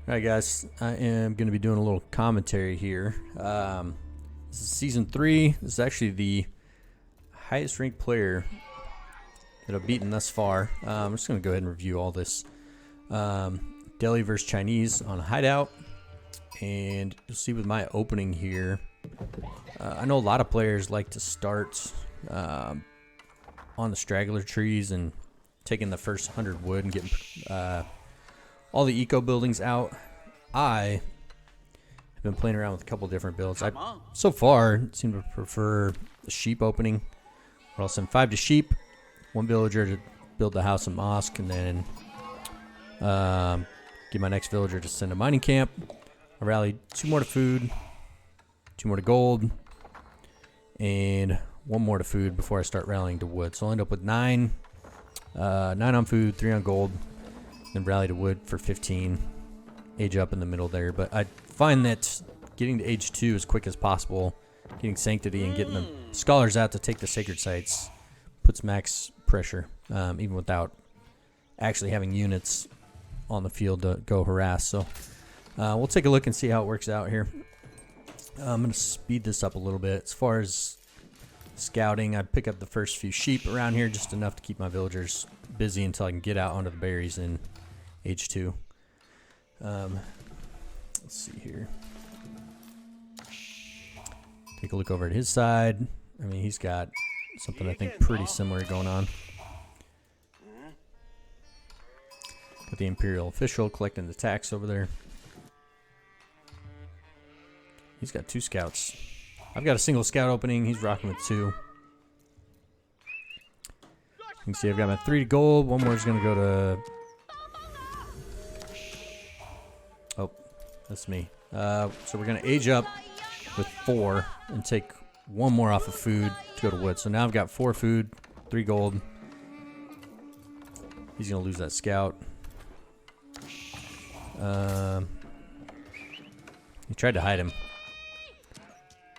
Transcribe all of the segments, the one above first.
Alright guys, I am going to be doing a little commentary here. This is Season 3. This is actually the highest ranked player that I've beaten thus far. I'm just going to go ahead and review all this. Delhi versus Chinese on Hideout. And you'll see with my opening here, I know a lot of players like to start on the straggler trees and taking the first 100 wood and getting all the eco buildings out. I have been playing around with a couple different builds. I so far seem to prefer the sheep opening, where I'll send 5 to sheep, 1 villager to build the house and mosque, and then get my next villager to send a mining camp. I rally 2 more to food, 2 more to gold, and 1 more to food before I start rallying to wood. So I'll end up with 9 on food, 3 on gold, then rally to wood for 15, age up in the middle there. But I find that getting to age 2 as quick as possible, getting sanctity and getting the scholars out to take the sacred sites puts max pressure, even without actually having units on the field to go harass. So we'll take a look and see how it works out here. I'm going to speed this up a little bit. As far as scouting, I pick up the first few sheep around here, just enough to keep my villagers busy until I can get out onto the berries in H2. Let's see here. Take a look over at his side. I mean, he's got something I think pretty similar going on. Got the Imperial official collecting the tax over there. He's got 2 scouts. I've got a single scout opening. He's rocking with 2. You can see I've got my 3 gold. 1 more is going to go to... Oh, that's me. So we're going to age up with 4 and take 1 more off of food to go to wood. So now I've got 4 food, 3 gold. He's going to lose that scout. He tried to hide him.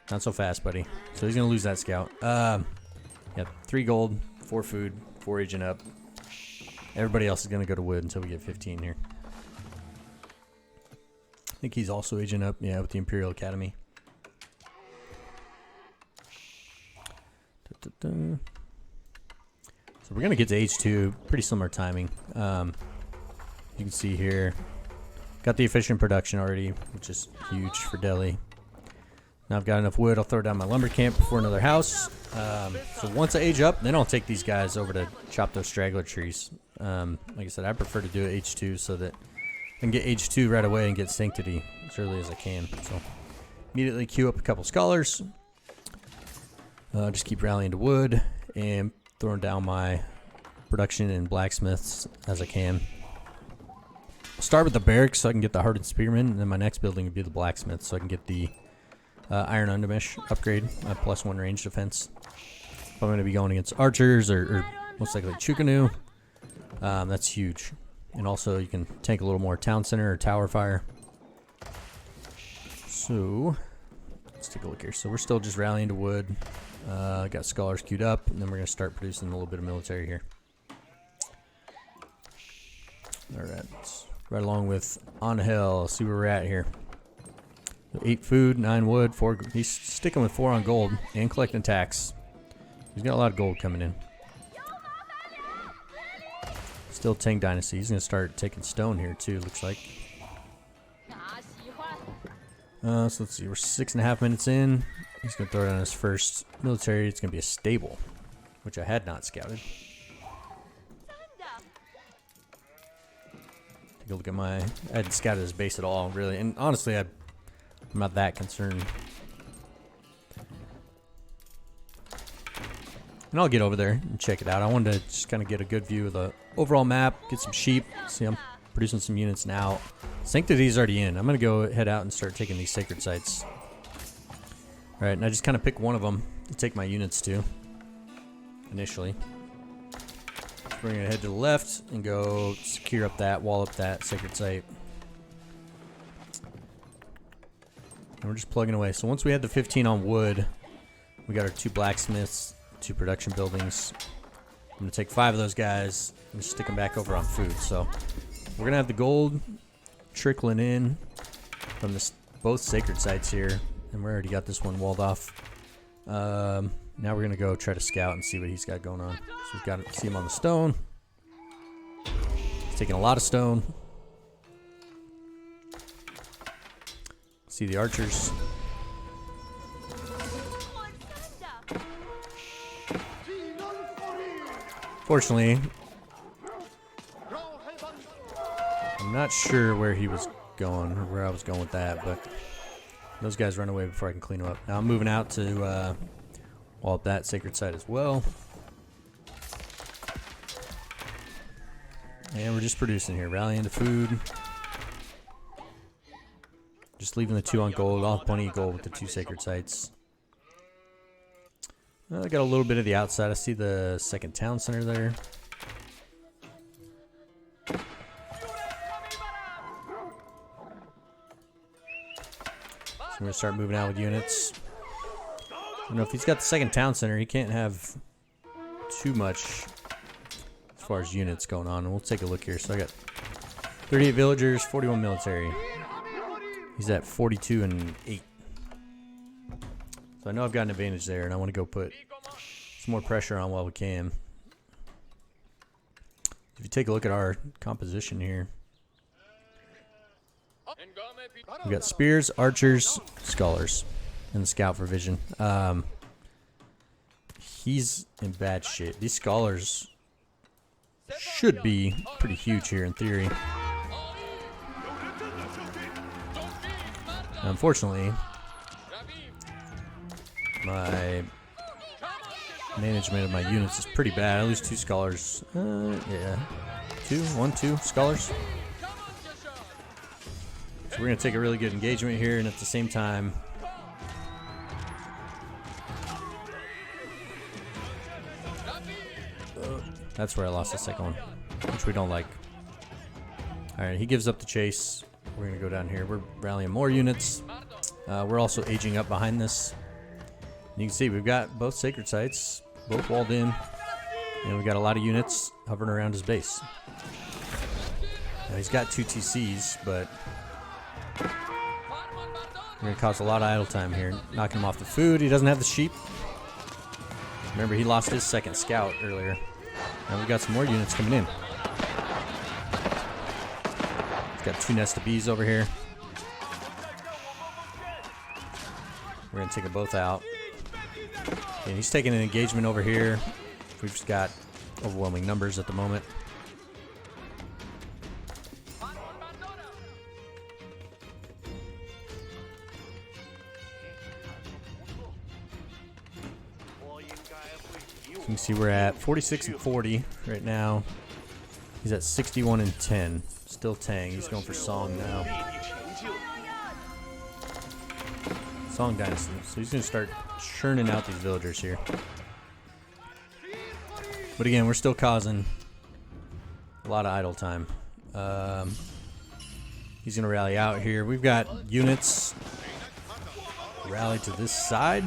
Not so fast, buddy. So he's going to lose that scout. Yeah, 3 gold, 4 food, 4 aging up. Everybody else is going to go to wood until we get 15 here. I think he's also aging up, yeah, with the Imperial Academy. So we're going to get to H2, pretty similar timing. You can see here, got the efficient production already, which is huge for Delhi. Now I've got enough wood, I'll throw down my lumber camp before another house. So once I age up, then I'll take these guys over to chop those straggler trees. Like I said, I prefer to do it H2 so that I can get H2 right away and get sanctity as early as I can. So immediately queue up a couple scholars. Just keep rallying to wood and throwing down my production and blacksmiths as I can. I'll start with the barracks so I can get the hardened spearmen, and then my next building would be the blacksmith so I can get the iron undermesh upgrade, +1 range defense. If I'm going to be going against archers or most likely Chukanu, that's huge. And also you can tank a little more town center or tower fire. So let's take a look here. So we're still just rallying to wood. Got scholars queued up, and then we're going to start producing a little bit of military here. Alright, right along with Angel. See where we're at here. 8 food, 9 wood, 4. He's sticking with 4 on gold and collecting tax. He's got a lot of gold coming in. Still Tang Dynasty. He's going to start taking stone here too, looks like. So let's see. We're 6.5 minutes in. He's going to throw down his first military. It's going to be a stable, which I had not scouted. Take a look at my... I hadn't scouted his base at all, really. And honestly, I'm not that concerned. And I'll get over there and check it out. I wanted to just kind of get a good view of the overall map, get some sheep. See, I'm producing some units now. Sanctity's already in. I'm going to go head out and start taking these sacred sites. Alright, and I just kind of pick one of them to take my units to, initially. We're going to head to the left and go secure up that, wall up that sacred site. And we're just plugging away. So once we had the 15 on wood, we got our 2 blacksmiths, 2 production buildings. I'm going to take 5 of those guys and stick them back over on food. So we're going to have the gold trickling in from both sacred sites here, and we already got this one walled off. Now we're gonna go try to scout and see what he's got going on. So we've got to see him on the stone. He's taking a lot of stone. See the archers. Fortunately, I'm not sure where he was going or where I was going with that, but those guys run away before I can clean them up. Now I'm moving out to wall up that sacred site as well. And we're just producing here, rallying to food. Just leaving the 2 on gold. I'll have plenty of gold with the 2 sacred sites. I got a little bit of the outside. I see the second town center there. So I'm going to start moving out with units. You know, if he's got the second town center, he can't have too much as far as units going on. And we'll take a look here. So I got 38 villagers, 41 military. He's at 42 and 8. So I know I've got an advantage there, and I want to go put some more pressure on while we can. If you take a look at our composition here, we got spears, archers, scholars, and the scout for vision. He's in bad shape. These scholars should be pretty huge here in theory. Unfortunately, my management of my units is pretty bad. I lose 2 scholars. Yeah. 2 scholars. So we're going to take a really good engagement here, and at the same time, that's where I lost the second one, which we don't like. Alright, he gives up the chase. We're going to go down here. We're rallying more units. We're also aging up behind this. You can see we've got both sacred sites, both walled in, and we've got a lot of units hovering around his base. Now he's got 2 TCs, but we're going to cause a lot of idle time here. Knocking him off the food. He doesn't have the sheep. Remember, he lost his second scout earlier. Now we've got some more units coming in. He's got 2 nests of bees over here. We're going to take them both out. And he's taking an engagement over here. We've just got overwhelming numbers at the moment. So you can see we're at 46 and 40 right now. He's at 61 and 10. Still Tang. He's going for Song now. Song Dynasty. So he's going to start churning out these villagers here. But again, we're still causing a lot of idle time. He's going to rally out here. We've got units rally to this side.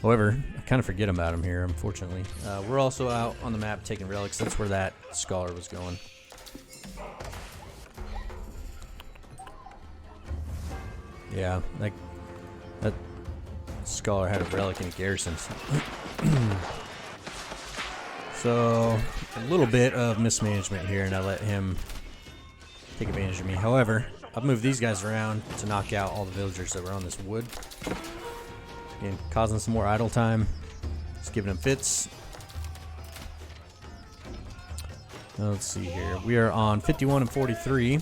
However, I kind of forget about him here, unfortunately. We're also out on the map taking relics. That's where that scholar was going. Yeah, like that scholar had a relic in a garrison. So a little bit of mismanagement here, and I let him take advantage of me. However, I've moved these guys around to knock out all the villagers that were on this wood. Again, causing some more idle time. Just giving him fits. Now, let's see here. We are on 51 and 43.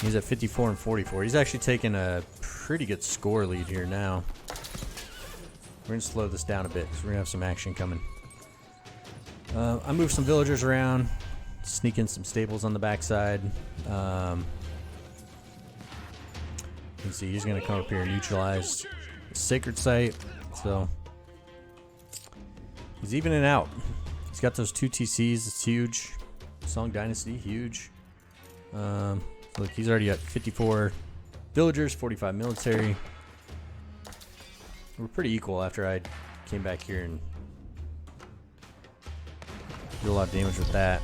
He's at 54 and 44. He's actually taking a pretty good score lead here now. We're going to slow this down a bit because we're going to have some action coming. I moved some villagers around, sneak in some stables on the backside. You can see he's going to come up here and neutralize the sacred site. So he's evening out. He's got those 2 TCs. It's huge. Song Dynasty, huge. Look, he's already at 54 villagers, 45 military. We're pretty equal after I came back here and did a lot of damage with that.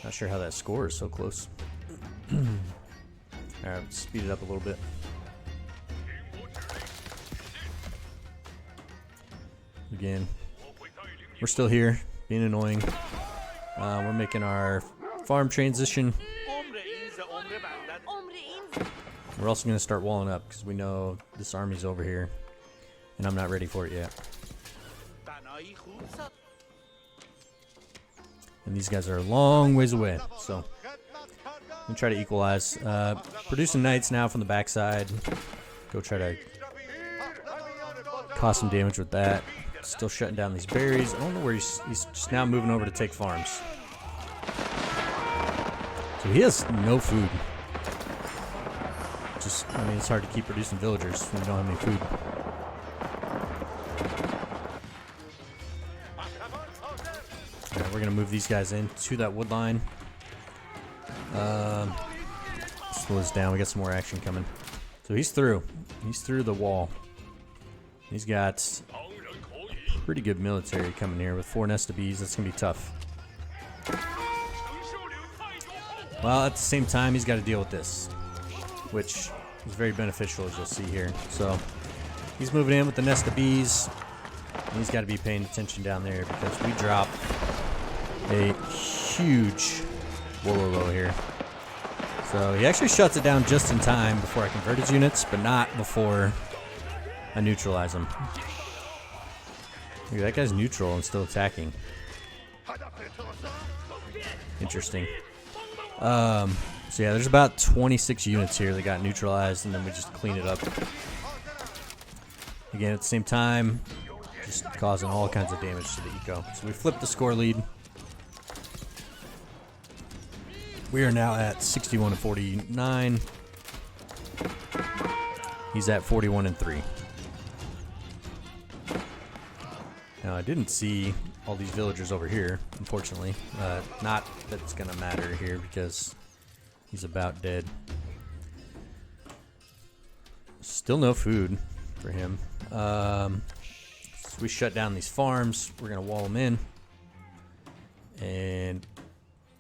Not sure how that score is so close. Alright, let's speed it up a little bit. Again, we're still here, being annoying. We're making our farm transition. We're also going to start walling up because we know this army's over here, and I'm not ready for it yet. And these guys are a long ways away, so I'm going to try to equalize. Producing knights now from the backside. Go try to cause some damage with that. Still shutting down these berries. I don't know where he's just now moving over to take farms. So he has no food. I mean, it's hard to keep producing villagers when you don't have any food. Alright, we're going to move these guys into that wood line. Slow this down. We got some more action coming. So he's through. He's through the wall. He's got pretty good military coming here with 4 nest of bees. That's going to be tough. Well, at the same time, he's got to deal with this, which is very beneficial, as you'll see here. So he's moving in with the nest of bees. And he's got to be paying attention down there because we drop a huge Wololo here. So he actually shuts it down just in time before I convert his units, but not before I neutralize him. Look, that guy's neutral and still attacking. Interesting. So yeah, there's about 26 units here that got neutralized, and then we just clean it up. Again, at the same time, just causing all kinds of damage to the eco. So we flipped the score lead. We are now at 61-49. He's at 41-3. Now, I didn't see all these villagers over here, unfortunately. Not that it's going to matter here because he's about dead. Still no food for him. So we shut down these farms. We're going to wall them in and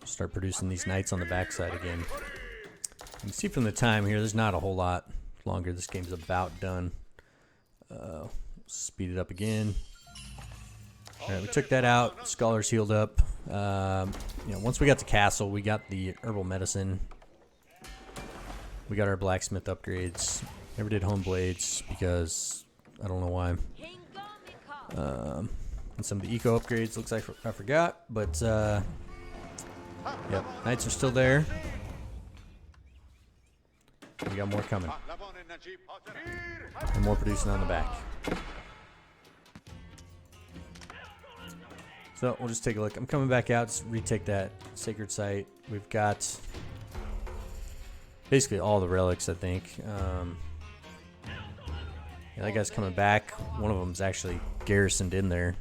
start producing these knights on the backside again. You can see from the time here, there's not a whole lot longer. This game's about done. Speed it up again. Alright, we took that out. Scholars healed up. Once we got to castle, we got the herbal medicine. We got our blacksmith upgrades. Never did home blades because I don't know why. And some of the eco upgrades, looks like I forgot, but yep, knights are still there. We got more coming. And more producing on the back. So we'll just take a look. I'm coming back out to retake that sacred site. We've got basically all the relics, I think. Yeah, that guy's coming back. One of them's actually garrisoned in there.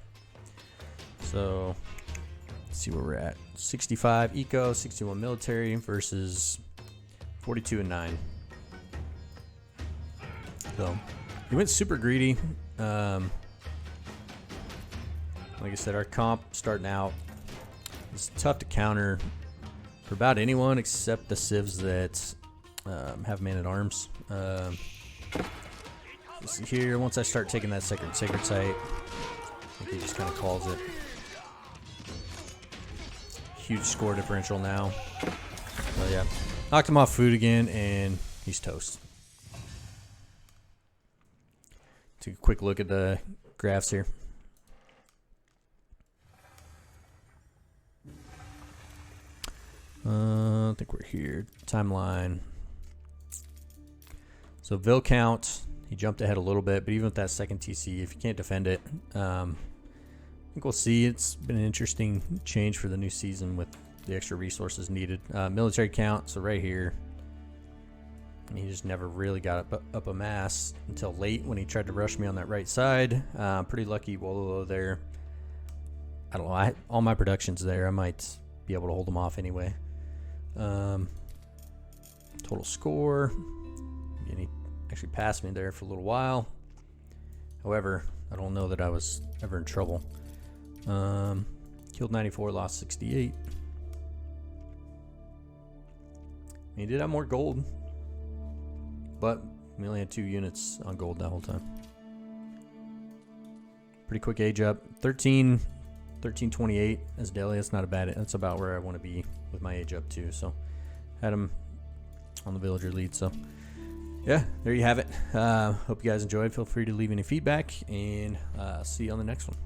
So let's see where we're at. 65 eco, 61 military versus 42 and 9. So he went super greedy. Like I said, our comp starting out is tough to counter for about anyone except the civs that have man-at-arms. See here, once I start taking that sacred site, I think he just kind of calls it. Huge score differential now. So yeah, knocked him off food again, and he's toast. Take a quick look at the graphs here. I think we're here. Timeline. So Vil count, he jumped ahead a little bit, but even with that second TC, if you can't defend it, I think we'll see. It's been an interesting change for the new season with the extra resources needed. Military count, so right here, he just never really got up a mass until late when he tried to rush me on that right side. Pretty lucky Wololo there. I don't know, all my production's there. I might be able to hold him off anyway. Total score, and he actually passed me there for a little while. However, I don't know that I was ever in trouble. Killed 94, lost 68. He did have more gold, but we only had 2 units on gold that whole time. Pretty quick age up. 1328 as Delhi. That's not a bad. That's about where I want to be with my age up too. So had him on the villager lead. So yeah, there you have it. Hope you guys enjoyed. Feel free to leave any feedback, and see you on the next one.